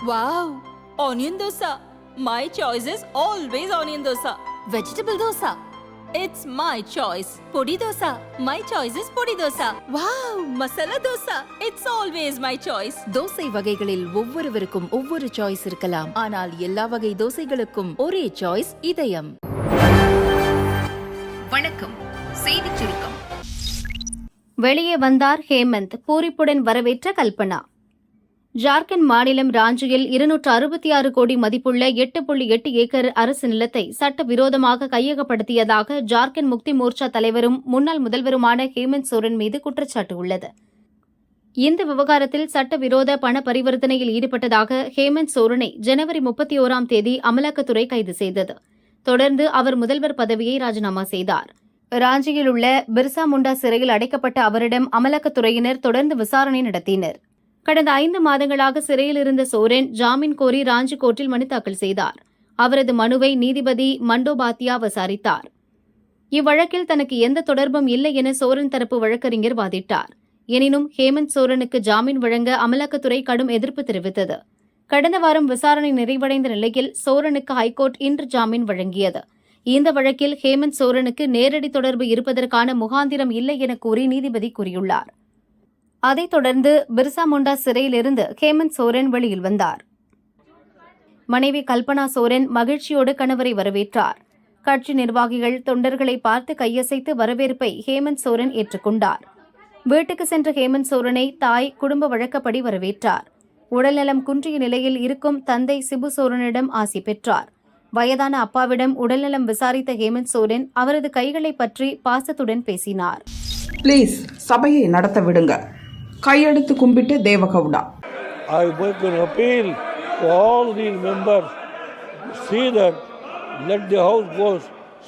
Wow! Onion dosa. My choice is always onion dosa. Vegetable dosa. It's my choice. Podi dosa. My choice is podi dosa. Wow! Masala dosa. It's always my choice. Dosa வகைகளில் ஒவ்வொருவருக்கும் ஒவ்வொரு choice இருக்கலாம். ஆனால் எல்லா வகை தோசைகளுக்கும் ஒரே choice இதயம். வணக்கம். செய்திச் சுருக்கம். வெளியே வந்தார் ஹேமந்த், பூரிப்புடன் வரவேற்ற கல்பனா. ஜார்க்கண்ட் மாநிலம் ராஞ்சியில் 266 கோடி மதிப்புள்ள 8.8 ஏக்கர் அரசு நிலத்தை சட்டவிரோதமாக கையகப்படுத்தியதாக ஜார்க்கண்ட் முக்தி மோர்ச்சா தலைவரும் முன்னாள் முதல்வருமான ஹேமந்த் சோரன் மீது குற்றச்சாட்டு உள்ளது. இந்த விவகாரத்தில் சட்டவிரோத பண பரிவர்த்தனையில் ஈடுபட்டதாக ஹேமந்த் சோரனை ஜனவரி 31ஆம் தேதி அமலாக்கத்துறை கைது செய்தது. தொடர்ந்து அவர் முதல்வர் பதவியை ராஜினாமா செய்தார். ராஞ்சியில் உள்ள பிர்சா முண்டா சிறையில் அடைக்கப்பட்ட அவரிடம் அமலாக்கத்துறையினர் தொடர்ந்து விசாரணை நடத்தினர். கடந்த 5 மாதங்களாக சிறையில் இருந்த சோரன் ஜாமீன் கோரி ராஞ்சி கோர்ட்டில் மனு தாக்கல் செய்தார். அவரது மனுவை நீதிபதி மண்டோபாத்தியா விசாரித்தார். இவ்வழக்கில் தனக்கு எந்த தொடர்பும் இல்லை என சோரன் தரப்பு வழக்கறிஞர் வாதிட்டார். எனினும் ஹேமந்த் சோரனுக்கு ஜாமீன் வழங்க அமலாக்கத்துறை கடும் எதிர்ப்பு தெரிவித்தது. கடந்த வாரம் விசாரணை நிறைவடைந்த நிலையில் சோரனுக்கு ஹைகோர்ட் இன்று ஜாமீன் வழங்கியது. இந்த வழக்கில் ஹேமந்த் சோரனுக்கு நேரடி தொடர்பு இருப்பதற்கான முகாந்திரம் இல்லை என கூறி நீதிபதி கூறியுள்ளார். அதைத் தொடர்ந்து பிர்சா முண்டா சிறையிலிருந்து ஹேமந்த் சோரன் வெளியில் வந்தார். மனைவி கல்பனா சோரன் மகிழ்ச்சியோடு கணவரை வரவேற்றார். கட்சி நிர்வாகிகள் தொண்டர்களை பார்த்து கையசைத்து வரவேற்பை ஹேமந்த் சோரன் ஏற்றுக்கொண்டார். வீட்டுக்கு சென்ற ஹேமந்த் சோரனை தாய் குடும்ப வழக்கப்படி வரவேற்றார். உடல்நலம் குன்றிய நிலையில் இருக்கும் தந்தை சிபு சோரனிடம் ஆசி பெற்றார். வயதான அப்பாவிடம் உடல்நலம் விசாரித்த ஹேமந்த் சோரன் அவரது கைகளை பற்றி பாசத்துடன் பேசினார். ப்ளீஸ், சபையை நடத்த விடுங்க. கையெடுத்து கும்பிட்டு Deve Gowda. I make an appeal to all these members to see that let the house go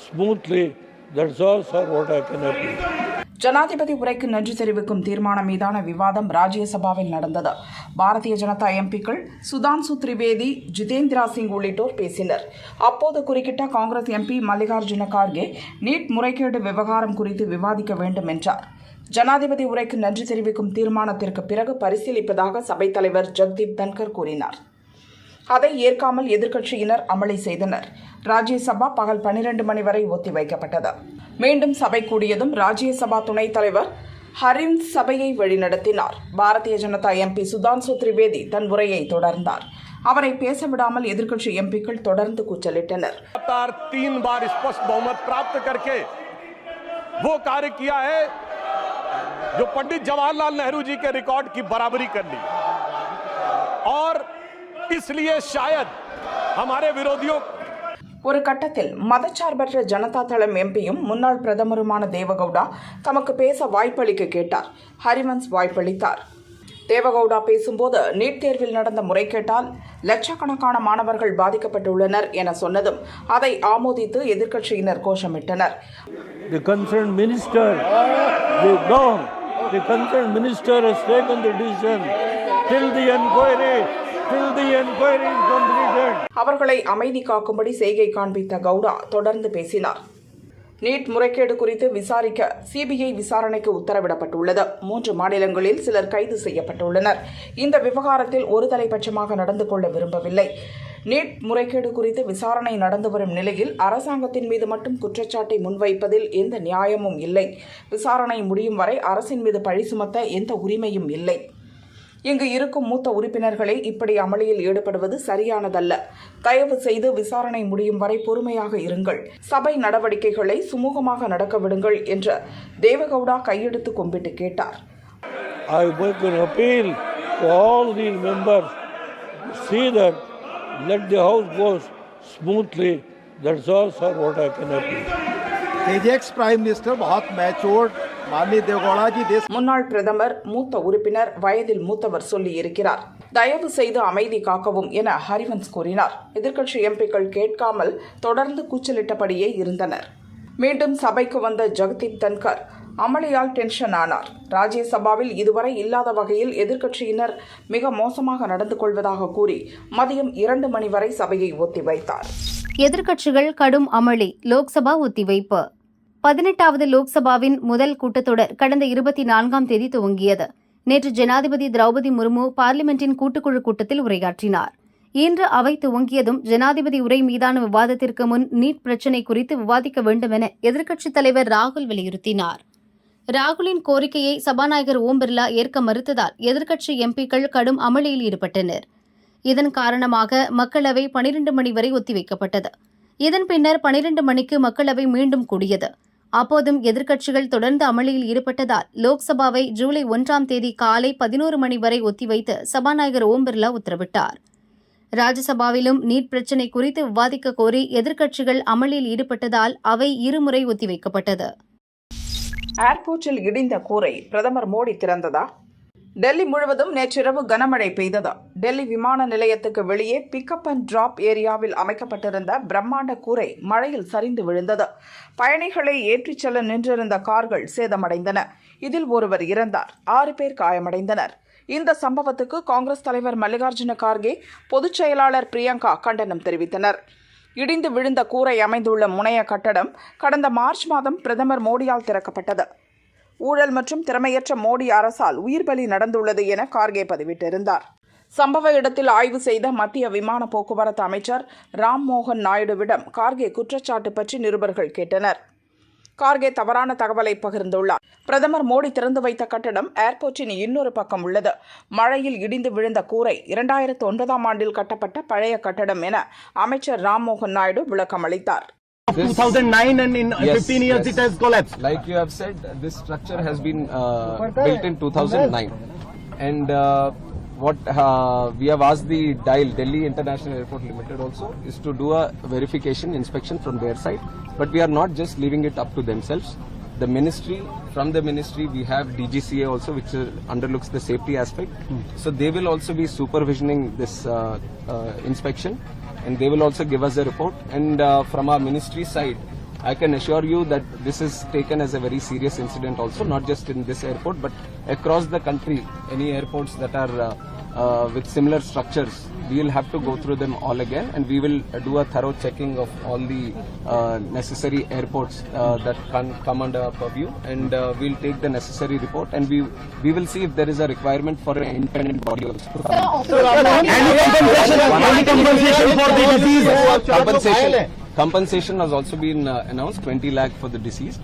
smoothly. That's all, sir, what I can appeal. ஜனாதிபதி உரைக்கு நன்றி தெரிவிக்கும் தீர்மானம் மீதான விவாதம் ராஜ்யசபாவில் நடந்தது. பாரதிய ஜனதா எம்பிக்கள் சுதான்சு திரிவேதி, ஜிதேந்திரா சிங் உள்ளிட்டோர் பேசினர். அப்போது குறுக்கிட்ட காங்கிரஸ் எம்பி மல்லிகார்ஜுன கார்கே நீட் முறைகேடு விவகாரம் குறித்து விவாதிக்க வேண்டும் என்றார். ஜனாதிபதி உரைக்கு நன்றி தெரிவிக்கும் தீர்மானத்திற்கு பிறகு பரிசீலிப்பதாக சபைத் தலைவர் ஜக்தீப் தன்கர் கூறினார். அதை ஏற்காமல் எதிர்க்கட்சியினர் அமளி செய்தனர். ராஜ்யசபா பகல் 12 மணி வரை ஒத்திவைக்கப்பட்டது. மீண்டும் சபை கூடியதும் ராஜ்யசபா துணைத் தலைவர் ஹரிவன்ஸ் சபையை வழிநடத்தினார். பாரதிய ஜனதா எம்பி சுதான்சு திரிவேதி தன் உரையை தொடர்ந்தார். அவரை பேச விடாமல் எதிர்க்கட்சி எம்பிக்கள் தொடர்ந்து கூச்சலிட்டனர். 3 बार स्पष्ट बहुमत प्राप्त करके वो कार्य किया है जो पंडित जवाहरलाल नेहरू जी के रिकॉर्ड की बराबरी कर ली और इसलिए शायद हमारे विरोधियों. ஒரு கட்டத்தில் மதச்சார்பற்ற ஜனதா தளம் எம்பியும் முன்னாள் பிரதமருமான தேவகவுடா தமக்கு பேச வாய்ப்பளிக்க கேட்டார். ஹரிவன்ஸ் வாய்ப்பளித்தார். தேவகவுடா பேசும்போது நீட் தேர்வில் நடந்த முறைகேட்டால் லட்சக்கணக்கான மாணவர்கள் பாதிக்கப்பட்டுள்ளனர் என சொன்னதும் அதை ஆமோதித்து எதிர்க்கட்சியினர் கோஷமிட்டனர். The concerned minister has taken the decision till the inquiry is completed. அவர்களை அமைதி காக்கும்படி செய்கை காண்பித்த கவுடா தொடர்ந்து பேசினார். நீட் முறைகேடு குறித்து விசாரிக்க சிபிஐ விசாரணைக்கு உத்தரவிடப்பட்டுள்ளது. 3 மாநிலங்களில் சிலர் கைது செய்யப்பட்டுள்ளனர். இந்த விவகாரத்தில் ஒருதலைபட்சமாக நடந்து கொள்ள விரும்பவில்லை. நீட் முறைகேடு குறித்து விசாரணை நடந்து வரும் நிலையில் அரசாங்கத்தின் மீது மட்டும் குற்றச்சாட்டை முன்வைப்பதில் எந்த நியாயமும் இல்லை. விசாரணை முடியும் வரை அரசின் மீது பழி சுமத்த எந்த உரிமையும் இல்லை. இங்கு இருக்கும் மூத்த உறுப்பினர்களே இப்படி அமளியில் ஈடுபடுவது சரியானதல்ல. தயவு செய்து விசாரணை முடியும் வரை பொறுமையாக இருங்கள். சபை நடவடிக்கைகளை சுமூகமாக நடக்க விடுங்கள் என்று தேவகவுடா கையெடுத்து கும்பிட்டு கேட்டார். I make an appeal to all these members to see that let the house go smoothly. That's all, sir, what I can appeal. Ajax prime minister बहुत मैच्योर्ड माननीय देवगौड़ा जी देश. முன்னாள் பிரதமர் மூத்த உறுப்பினர் வயதில் மூத்தவர் சொல்லியிருக்கிறார். தயவு செய்து அமைதி காக்கவும் என ஹரிவன்ஸ் கூறினார். எதிர்க்கட்சி எம்பிக்கள் கேட்காமல் தொடர்ந்து கூச்சலிட்டபடியே இருந்தனர். மீண்டும் சபைக்கு வந்த ஜக்தீப் தன்கர் அமளியால் டென்ஷன் ஆனார். ராஜ்யசபாவில் இதுவரை இல்லாத வகையில் எதிர்க்கட்சியினர் மிக மோசமாக நடந்து கொள்வதாக கூறி மதியம் 2 மணி வரை சபையை ஒத்திவைத்தார். எதிர்க்கட்சிகள் கடும் அமளி. லோக்சபா ஒத்திவைப்பு. 18வது லோக்சபாவின் முதல் கூட்டத்தொடர் கடந்த 24ஆம் தேதி துவங்கியது. நேற்று ஜனாதிபதி திரௌபதி முர்மு பார்லிமெண்டின் கூட்டுக்குழு கூட்டத்தில் உரையாற்றினார். இன்று அவை துவங்கியதும் ஜனாதிபதி உரை மீதான விவாதத்திற்கு முன் நீட் பிரச்சினை குறித்து விவாதிக்க வேண்டும் என எதிர்க்கட்சித் தலைவர் ராகுல் வலியுறுத்தினார். ராகுலின் கோரிக்கையை சபாநாயகர் ஓம் பிர்லா ஏற்க மறுத்ததால் எதிர்க்கட்சி எம்பிக்கள் கடும் அமளியில் ஈடுபட்டனர். இதன் காரணமாக மக்களவை 12 மணி வரை ஒத்திவைக்கப்பட்டது. இதன் பின்னர் 12 மணிக்கு மக்களவை மீண்டும் கூடியது. அப்போதும் எதிர்க்கட்சிகள் தொடர்ந்து அமளியில் ஈடுபட்டதால் லோக்சபாவை ஜூலை 1ஆம் தேதி காலை 11 மணி வரை ஒத்திவைத்து சபாநாயகர் ஓம் பிர்லா உத்தரவிட்டார். ராஜ்யசபாவிலும் நீட் பிரச்சினை குறித்து விவாதிக்க கோரி எதிர்க்கட்சிகள் அமளியில் ஈடுபட்டதால் அவை இருமுறை ஒத்திவைக்கப்பட்டது. ஏர்போர்ட்டில் இடிந்த கூரை பிரதமர் மோடி திறந்ததா? டெல்லி முழுவதும் நேற்றிரவு கனமழை பெய்தது. டெல்லி விமான நிலையத்துக்கு வெளியே பிக்கப் அண்ட் டிராப் ஏரியாவில் அமைக்கப்பட்டிருந்த பிரம்மாண்ட கூரை மழையில் சரிந்து விழுந்தது. பயணிகளை ஏற்றிச் செல்ல நின்றிருந்த கார்கள் சேதமடைந்தன. இதில் ஒருவர் இறந்தார், 6 பேர் காயமடைந்தனர். இந்த சம்பவத்துக்கு காங்கிரஸ் தலைவர் மல்லிகார்ஜுன கார்கே, பொதுச் செயலாளர் பிரியங்கா கண்டனம் தெரிவித்தனர். இடிந்து விழுந்த கூரை அமைந்துள்ள முனைய கட்டடம் கடந்த மார்ச் மாதம் பிரதமர் மோடியால் திறக்கப்பட்டது. ஊழல் மற்றும் திறமையற்ற மோடி அரசால் உயிர் பலி நடந்துள்ளது என கார்கே பதிவிட்டிருந்தார். சம்பவ இடத்தில் ஆய்வு செய்த மத்திய விமான போக்குவரத்து அமைச்சர் ராம் மோகன் நாயுடுவிடம் கார்கே குற்றச்சாட்டு பற்றி நிருபர்கள் கேட்டனர். கார்கே தவறான தகவலை பகிர்ந்துள்ளார். பிரதமர் மோடி திறந்து வைத்த கட்டடம் ஏர்போர்ட்டின் இன்னொரு பக்கம் உள்ளது. மழையில் இடிந்து விழுந்த கூரை 2009ஆம் ஆண்டில் கட்டப்பட்ட பழைய கட்டடம் என அமைச்சர் ராம் மோகன் நாயுடு விளக்கம் அளித்தார். 2009 and in 15 years it has collapsed. Like you have said, this structure has been built in 2009 and what we have asked the DIAL, Delhi International Airport Limited also, is to do a verification inspection from their side, but we are not just leaving it up to themselves. The ministry, from the ministry we have DGCA also, which underlooks the safety aspect, so they will also be supervisioning this inspection and they will also give us a report. And from our ministry side, I can assure you that this is taken as a very serious incident also, not just in this airport but across the country. Any airports that are with similar structures, we will have to go through them all again and we will do a thorough checking of all the necessary airports that can come under our purview, and we will take the necessary report and we will see if there is a requirement for an independent body also. Compensation has also been announced, 20 lakh for the deceased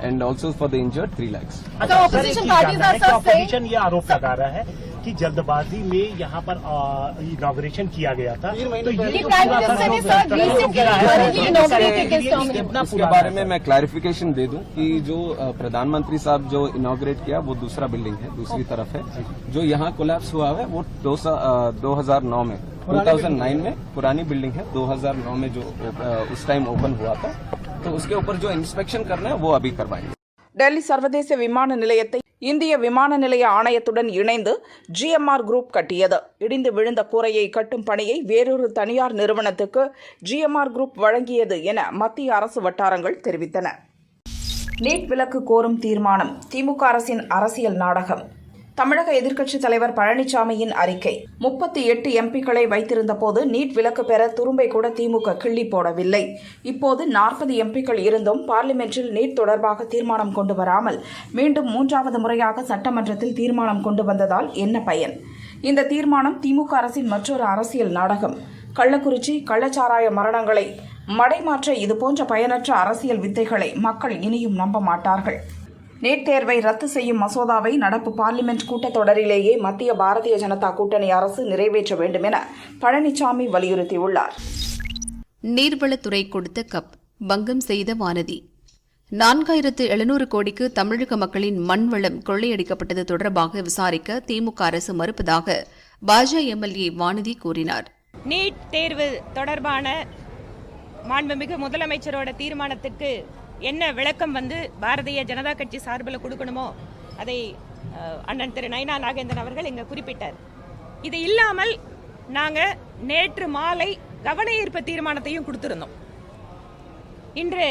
and also for the injured 3 lakhs. Opposition ये आरोप लगा रहा है कि जल्दबाजी में यहाँ पर इनॉग्रेशन किया गया था, तो इसके बारे में मैं क्लैरिफिकेशन दे दूं कि जो प्रधानमंत्री साहब जो इनॉग्रेट किया वो दूसरा बिल्डिंग है, दूसरी तरफ है. जो यहाँ कोलैप्स हुआ है वो 2009 में 2009 में पुरानी बिल्डिंग है, 2009 में जो उस टाइम ओपन हुआ था, तो उसके ऊपर जो इंस्पेक्शन करना है वो अभी करवाएंगे. டெல்லி சர்வதேச விமான நிலையத்தை இந்திய விமான நிலைய ஆணையத்துடன் இணைந்து GMR குரூப் கட்டியது. இடிந்து விழுந்த கூரையை கட்டும் பணியை வேறொரு தனியார் நிறுவனத்துக்கு GMR குரூப் வழங்கியது என மத்திய அரசு வட்டாரங்கள் தெரிவித்தன. நீட் விலக்கு கோரும் தீர்மானம் திமுக அரசின் அரசியல் நாடகம். தமிழக எதிர்க்கட்சித் தலைவர் பழனிசாமியின் அறிக்கை. 38 எம்பிக்களை வைத்திருந்த போது நீட் விலக்கு பெற துரும்பை கூட திமுக கிள்ளி போடவில்லை. இப்போது 40 எம்பிக்கள் இருந்தும் பார்லிமென்ட்டில் நீட் தொடர்பாக தீர்மானம் கொண்டு வராமல் மீண்டும் 3வது முறையாக சட்டமன்றத்தில் தீர்மானம் கொண்டு வந்ததால் என்ன பயன்? இந்த தீர்மானம் திமுக அரசின் மற்றொரு அரசியல் நாடகம். கள்ளக்குறிச்சி கள்ளச்சாராய மரணங்களை மடைமாற்ற இதுபோன்ற பயனற்ற அரசியல் வித்தைகளை மக்கள் இனியும் நம்ப மாட்டார்கள். நீட் தேர்வை ரத்து செய்யும் மசோதாவை நடப்பு பார்லிமெண்ட் கூட்டத்தொடரிலேயே மத்திய பாரதிய ஜனதா கூட்டணி அரசு நிறைவேற்ற வேண்டும் என பழனிசாமி வலியுறுத்தியுள்ளார். நீர்வளத்துறை கொடுத்த கப் பங்கம் செய்த வானதி. 4700 கோடிக்கு தமிழக மக்களின் மண்வளம் கொள்ளையடிக்கப்பட்டது தொடர்பாக விசாரிக்க திமுக அரசு மறுப்பதாக பாஜக எம்எல்ஏ வானதி கூறினார். நீட் தேர்வு தொடர்பான மாண்புமிகு முதலமைச்சரோட தீர்மானத்துக்கு என்ன விளக்கம் பாரதிய ஜனதா கட்சி சார்பில் கொடுக்கணுமோ அதை அண்ணன் திரு நயினா நாகேந்திரன் அவர்கள் இங்கே குறிப்பிட்டார். இது இல்லாமல் நாங்கள் நேற்று மாலை கவன ஈர்ப்பு தீர்மானத்தையும் கொடுத்துருந்தோம். இன்று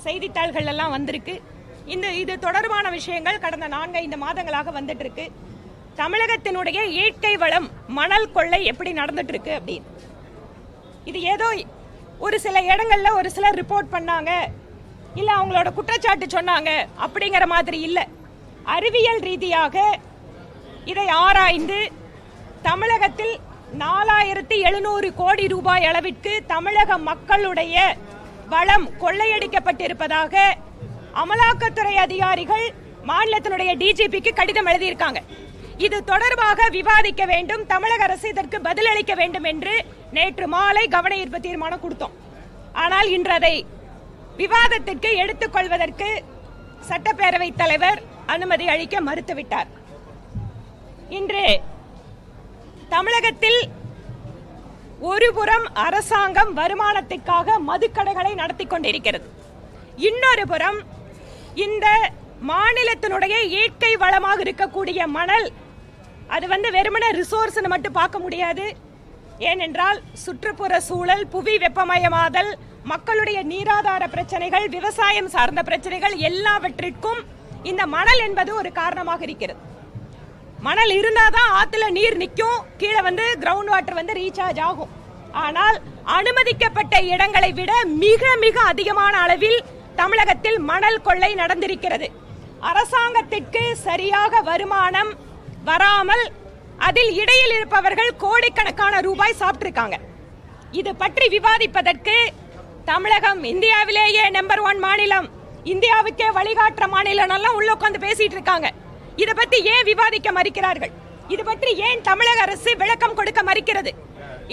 செய்தித்தாள்கள் எல்லாம் வந்திருக்கு. இது தொடர்பான விஷயங்கள் கடந்த 4-5 மாதங்களாக வந்துட்டு இருக்கு. தமிழகத்தினுடைய இயற்கை வளம் மணல் கொள்ளை எப்படி நடந்துட்டு இருக்கு அப்படின்னு. இது ஏதோ ஒரு சில இடங்கள்ல ஒரு சிலர் ரிப்போர்ட் பண்ணாங்க, இல்ல அவங்களோட குற்றச்சாட்டு சொன்னாங்க அப்படிங்கிற மாதிரி இல்ல. அறிவியல் ரீதியாக இதை ஆராய்ந்து தமிழகத்தில் 4700 கோடி ரூபாய் அளவிற்கு தமிழக மக்களுடைய வளம் கொள்ளையடிக்கப்பட்டிருப்பதாக அமலாக்கத்துறை அதிகாரிகள் மாநிலத்தினுடைய டிஜிபிக்கு கடிதம் எழுதியிருக்காங்க. இது தொடர்பாக விவாதிக்க வேண்டும், தமிழக அரசு இதற்கு பதிலளிக்க வேண்டும் என்று நேற்று மாலை கவன ஈர்ப்பு தீர்மானம் கொடுத்தோம். ஆனால் இன்று அதை விவாதத்திற்கு எடுத்துக்கொள்வதற்கு சட்டப்பேரவைத் தலைவர் அனுமதி அளிக்க மறுத்துவிட்டார். இன்று தமிழகத்தில் ஒருபுறம் அரசாங்கம் வருமானத்திற்காக மதுக்கடைகளை நடத்தி கொண்டிருக்கிறது, இன்னொரு புறம் இந்த மாநிலத்தினுடைய இயற்கை வளமாக இருக்கக்கூடிய மணல், அது வெறுமனே ரிசோர்ஸ் மட்டும் பார்க்க முடியாது. ஏனென்றால் சுற்றுப்புற சூழல், புவி வெப்பமயமாதல், மக்களுடைய நீராதார பிரச்சனைகள், விவசாயம் சார்ந்த பிரச்சனைகள் எல்லாவற்றிற்கும் இந்த மணல் என்பது ஒரு காரணமாக இருக்கிறது. மணல் இருந்தாதான் ஆத்துல நீர் நிற்கும், கீழே கிரவுண்ட் வாட்டர் ரீசார்ஜ் ஆகும். ஆனால் அனுமதிக்கப்பட்ட இடங்களை விட மிக மிக அதிகமான அளவில் தமிழகத்தில் மணல் கொள்ளை நடந்திருக்கிறது. அரசாங்கத்திற்கு சரியாக வருமானம் வராமல் அதில் இடையில் இருப்பவர்கள் கோடிக்கணக்கான ரூபாய் சாப்பிட்டிருக்காங்க. இது பற்றி விவாதிப்பதற்கு தமிழகம் இந்தியாவிலேயே நம்பர் 1 மாநிலம், இந்தியாவுக்கே வழிகாட்டுற மாநிலம் எல்லாம் உள்ள உட்கார்ந்து பேசிட்டு இருக்காங்க. இதை பத்தி ஏன் விவாதிக்க மறுக்கிறார்கள்? இது பற்றி ஏன் தமிழக அரசு விளக்கம் கொடுக்க மறுக்கிறது?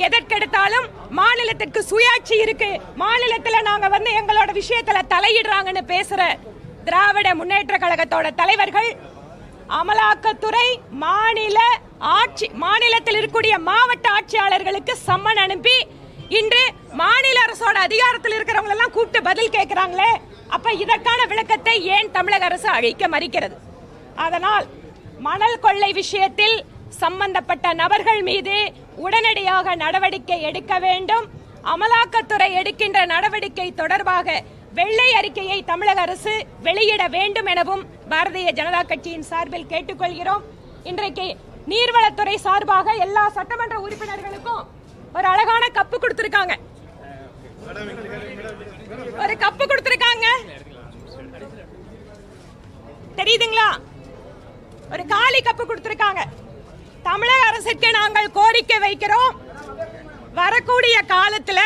எதற்கெடுத்தாலும் மாநிலத்திற்கு சுயாட்சி இருக்கு, மாநிலத்தில் நாங்க எங்களோட விஷயத்துல தலையிடுறாங்கன்னு பேசுற திராவிட முன்னேற்ற கழகத்தோட தலைவர்கள் அமலாக்கத்துறை மாநிலத்தில் இருக்கக்கூடிய மாவட்ட ஆட்சியாளர்களுக்கு சம்மன் அனுப்பி இன்று மாநில அரசோட அதிகாரத்தில் இருக்கிறவங்க எல்லாம் கூப்பிட்டு பதில் கேட்கிறாங்களே, அப்ப இதற்கான விளக்கத்தை ஏன் தமிழக அரசு அளிக்க மறுக்கிறது? அதனால் மணல் கொள்ளை விஷயத்தில் சம்பந்தப்பட்ட நபர்கள் மீது உடனடியாக நடவடிக்கை எடுக்க வேண்டும். அமலாக்கத்துறை எடுக்கின்ற நடவடிக்கை தொடர்பாக வெள்ளை அறிக்கையை தமிழக அரசு வெளியிட வேண்டும் எனவும் பாரதிய ஜனதா கட்சியின் சார்பில் கேட்டுக்கொள்கிறோம். இன்றைக்கு நீர்வளத்துறை சார்பாக எல்லா சட்டமன்ற உறுப்பினர்களுக்கும் ஒரு அழகான கப்பு கொடுத்திருக்காங்க. ஒரு கப்பு கொடுத்திருக்காங்க, தெரியுதுங்களா? ஒரு காலி கப்பு கொடுத்திருக்காங்க. தமிழக அரசுக்கு நாங்கள் கோரிக்கை வைக்கிறோம், வரக்கூடிய காலத்துல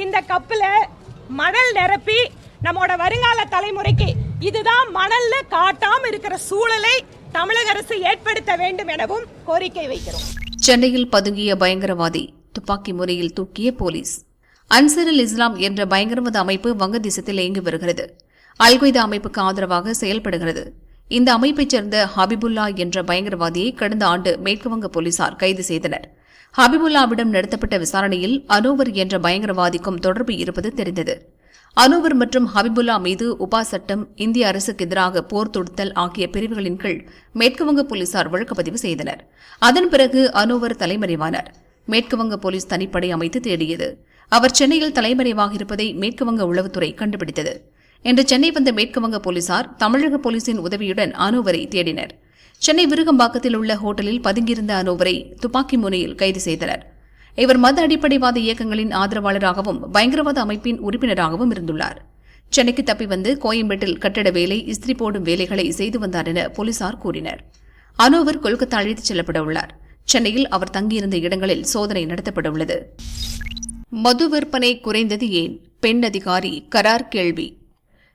இந்த கப்புல மணல் நிரப்பி நம்மோட வருங்கால தலைமுறைக்கு இதுதான் மணல்ல காட்டாம இருக்கிற சூழலை தமிழக அரசு ஏற்படுத்த வேண்டும் எனவும் கோரிக்கை வைக்கிறோம். சென்னையில் பதுங்கிய பயங்கரவாதி துப்பாக்கி முனையில் தூக்கிய போலீஸ். அன்சார் அல் இஸ்லாம் என்ற பயங்கரவாத அமைப்பு வங்கதேசத்தில் இயங்கி வருகிறது. அல்-கொய்தா அமைப்புக்கு ஆதரவாக செயல்படுகிறது. இந்த அமைப்பைச் சேர்ந்த ஹபிபுல்லா என்ற பயங்கரவாதியை கடந்த ஆண்டு மேற்குவங்க போலீசார் கைது செய்தனர். ஹபிபுல்லாவிடம் நடத்தப்பட்ட விசாரணையில் அனோவர் என்ற பயங்கரவாதிக்கும் தொடர்பு இருப்பது தெரிந்தது. அனோவர் மற்றும் ஹபிபுல்லா மீது உபா சட்டம், இந்திய அரசுக்கு எதிராக போர் தொடுத்தல் ஆகிய பிரிவுகளின் கீழ் மேற்குவங்க போலீசார் வழக்குப்பதிவு செய்தனர். அதன் பிறகு அனோவர் தலைமறைவானார். மேற்குவங்க போலீஸ் தனிப்படை அமைத்து தேடியது. அவர் சென்னையில் தலைமறைவாக இருப்பதை மேற்குவங்க உளவுத்துறை கண்டுபிடித்தது. இன்று சென்னை வந்த மேற்குவங்க போலீசார் தமிழக போலீசின் உதவியுடன் அனோவரை தேடினர். சென்னை விருகம்பாக்கத்தில் உள்ள ஹோட்டலில் பதுங்கியிருந்த அனோவரை துப்பாக்கி முனையில் கைது செய்தனர். இவர் மத அடிப்படைவாத இயக்கங்களின் ஆதரவாளராகவும் பயங்கரவாத அமைப்பின் உறுப்பினராகவும் இருந்துள்ளார். சென்னைக்கு தப்பி வந்து கோயம்பேட்டில் கட்டட வேலை, இஸ்திரி போடும் வேலைகளை செய்து வந்தார் என போலீசார் கூறினர். அனோவர் கொல்கத்தா அழைத்துச் செல்லப்பட உள்ளார். சென்னையில் அவர் தங்கியிருந்த இடங்களில் சோதனை நடத்தப்பட உள்ளது. மது விற்பனை குறைந்தது ஏன்? பெண் அதிகாரி கரார் கேள்வி.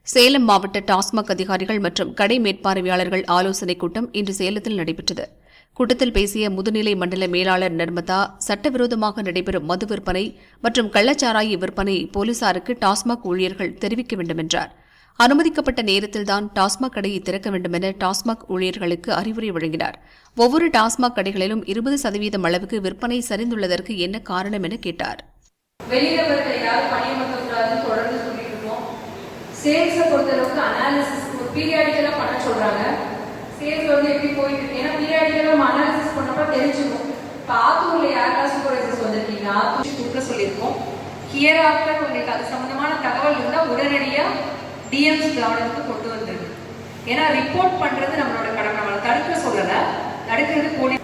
சேலம் மாவட்ட டாஸ்மாக் அதிகாரிகள் மற்றும் கடை மேற்பார்வையாளர்கள் ஆலோசனைக் கூட்டம் இன்று சேலத்தில் நடைபெற்றது. கூட்டத்தில் பேசிய முதுநிலை மண்டல மேலாளர் நர்மதா, சட்டவிரோதமாக நடைபெறும் மது விற்பனை மற்றும் கள்ளச்சாராய விற்பனை போலீசாருக்கு டாஸ்மாக் ஊழியர்கள் தெரிவிக்க வேண்டும் என்றார். அனுமதிக்கப்பட்ட நேரத்தில்தான் டாஸ்மாக் கடையை திறக்க வேண்டும் என டாஸ்மாக் ஊழியர்களுக்கு அறிவுரை வழங்கினார். ஒவ்வொரு டாஸ்மாக் கடைகளிலும் 20% அளவுக்கு விற்பனை சரிந்துள்ளதற்கு என்ன காரணம் என கேட்டார். சேல்ஸை பொறுத்தளவுக்கு அனாலிசிஸ் ஒரு பீரியாடிக்கலாக பண்ண சொல்கிறாங்க. சேல்ஸ் எப்படி போயிட்டு இருக்கு, ஏன்னா பீரியாடிக்கலாக நம்ம அனாலிசிஸ் பண்ணப்போ தெரிஞ்சுக்கும். இப்போ ஆத்தூரில் யாருக்கா சூப்பர்வைசர்ஸ் வந்திருக்கீங்க, ஆத்தூர் கூப்பிட சொல்லியிருக்கோம். ஹியர் ஆஃப்டர் உங்களுக்கு அது சம்மந்தமான தகவல் இருந்தால் உடனடியாக டிஎம்ஸ் கவனத்துக்கு கொண்டு வந்துருக்கு. ஏன்னா ரிப்போர்ட் பண்ணுறது நம்மளோட கடமை, நம்மளை தடுக்க சொல்லலை, தடுக்கிறது போலீஸ்.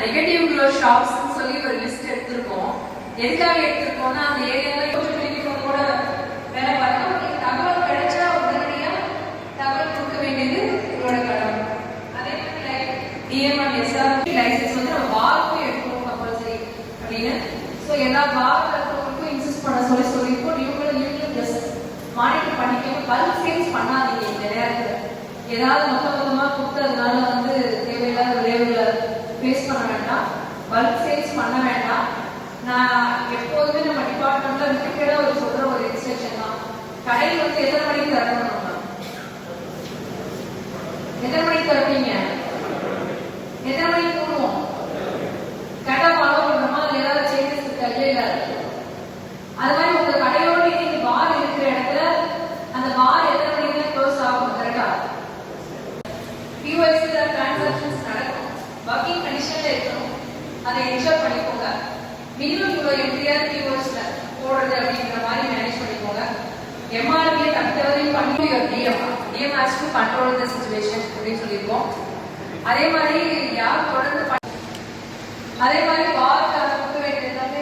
நெகட்டிவ் க்ளோ ஷாப்ஸ்ன்னு சொல்லி ஒரு லிஸ்ட் எடுத்திருக்கோம். எதுக்காக எடுத்திருக்கோம்னா அந்த ஏரியாவில் கூட வேலை பார்க்க தகவல் கிடைச்சா உடனடியாக தகவல் கொடுக்க வேண்டியது உங்களோட கடமை. அதே மாதிரி எல்லா பாரதத்துக்கும் இன்சிஸ்ட் பண்ண சொல்லிப்போ இவங்களும் ஜஸ்ட் மானிட்டர் பண்ணிக்கோங்க. பல்க் சேல்ஸ் பண்ணாதீங்க இந்த நேரத்தில். ஏதாவது மொத்தமா கொடுத்ததுனால வந்து தேவையில்லாத விளைவுகளை ஃபேஸ் பண்ண வேண்டாம். பல்க் சேல்ஸ் பண்ண வேண்டாம். நான் எப்போதுமே நம்ம டிபார்ட்மெண்ட்ல ரிப்பீட்டடா சொல்ற ஒரு இன்ஸ்ட்ரக்ஷன் தான், கடை வந்து எத்தனை மணிக்கு திறக்கணும், எத்தனை மணிக்கு திறப்பீங்க, எத்தனை மணிக்கு போடுவோம், கரெக்டா ஃபாலோ பண்றோமா, அதுல ஏதாவது சேஞ்சஸ் இருக்கா இல்ல. அது மாதிரி உங்க கடையோட நீங்க பார் இருக்கிற இடத்துல அந்த பார் எத்தனை மணிக்கு க்ளோஸ் ஆகும் கரெக்டா. பிஓஎஸ்ல டிரான்சாக்ஷன்ஸ் நடக்கும், ஒர்க்கிங் கண்டிஷன்ல இருக்கணும், அதை என்ஷூர் பண்ணிக்கோங்க. மினிமம் இவ்வளவு எம்டிஆர் பிஓஎஸ்ல போடுறது அப்படிங்கிற மாதிரி மேனேஜ் பண்ணிக்கோங்க. எம்ஆர்பியை தக்கவரையும் பண்ணி DM has to control the situation அப்படின்னு சொல்லியிருக்கோம். அதே மாதிரி யார் தொடர்ந்து அதே மாதிரி வார்க்கான புக்க வேண்டியது எல்லாமே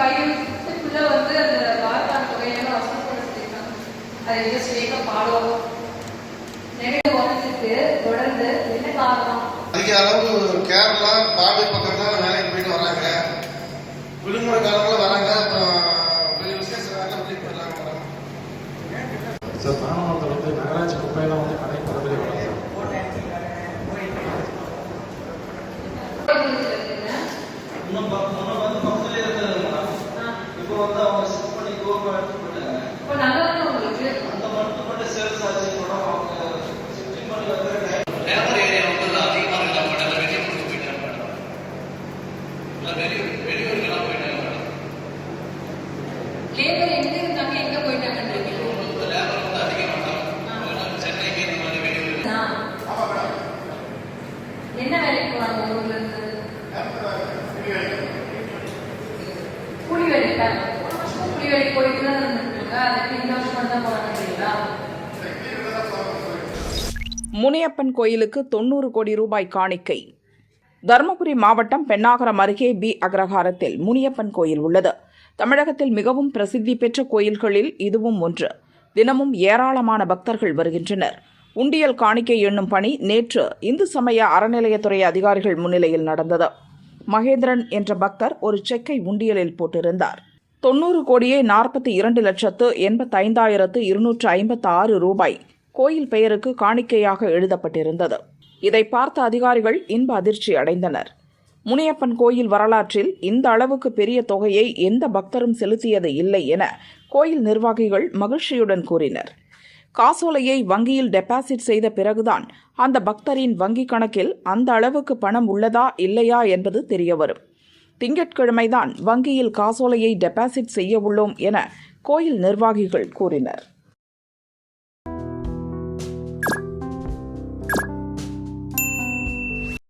5 வந்து அந்த வார்க்கான தொகையெல்லாம் வசூல் பண்ண சொல்லியிருக்காங்க. அதை ஜஸ்ட் வேக ஃபாலோ நிறைய வந்துட்டு தொடர்ந்து என்ன காரணம் அதிக அளவு கேரளா பாடி பக்கம் தான் வேலைக்கு போயிட்டு வராங்க. விடுமுறை காலங்களில் வராங்க. அப்புறம் விசேஷ வேலை போயிடலாம். சார் மாணவர்கள் வந்து நகராட்சி குப்பையெல்லாம் வந்து கடை பரவலே வராங்க. இப்போ வந்து அவங்க ஷிஃப்ட் பண்ணி கவர்மெண்ட் பண்ணாங்க. அந்த மட்டும் சேல்ஸ் ஆச்சு. அவங்க ஷிஃப்டிங் பண்ணி வந்து லேபர் ஏரியா வந்து அதிகமாக இல்லாம வெளியே கொண்டு போயிட்டாங்க. வெளியூருக்கெல்லாம் போயிட்டாங்க. லேபர் எங்க இருந்தாங்க, எங்க போயிட்டாங்கன்றீங்க? லேபர் வந்து அதிகமாக சென்னைக்கு இந்த மாதிரி வெளியூர். என்ன வேலைக்கு போறாங்க ஊர்ல இருந்து? கூலி வேலைக்கா? கூலி வேலைக்கு போயிட்டு தான் இருந்திருக்காங்க. அதுக்கு இந்த வருஷம் தான் போறாங்கன்றீங்களா? முனியப்பன் கோயிலுக்கு 90 கோடி ரூபாய் காணிக்கை. தருமபுரி மாவட்டம் பென்னாகரம் அருகே பி அக்ரஹாரத்தில் முனியப்பன் கோயில் உள்ளது. தமிழகத்தில் மிகவும் பிரசித்தி பெற்ற கோயில்களில் இதுவும் ஒன்று. தினமும் ஏராளமான பக்தர்கள் வருகின்றனர். உண்டியல் காணிக்கை எண்ணும் பணி நேற்று இந்து சமய அறநிலையத்துறை அதிகாரிகள் முன்னிலையில் நடந்தது. மகேந்திரன் என்ற பக்தர் ஒரு செக்கை உண்டியலில் போட்டிருந்தார். 90 கோடியே 42,85,256 ரூபாய் கோயில் பெயருக்கு காணிக்கையாக எழுதப்பட்டிருந்தது. இதை பார்த்த அதிகாரிகள் இன்ப அதிர்ச்சி அடைந்தனர். முனியப்பன் கோயில் வரலாற்றில் இந்த அளவுக்கு பெரிய தொகையை எந்த பக்தரும் செலுத்தியது இல்லை என கோயில் நிர்வாகிகள் மகிழ்ச்சியுடன் கூறினர். காசோலையை வங்கியில் டெபாசிட் செய்த பிறகுதான் அந்த பக்தரின் வங்கிக் கணக்கில் அந்த அளவுக்கு பணம் உள்ளதா இல்லையா என்பது தெரியவரும். திங்கட்கிழமைதான் வங்கியில் காசோலையை டெபாசிட் செய்ய உள்ளோம் என கோயில் நிர்வாகிகள் கூறினர்.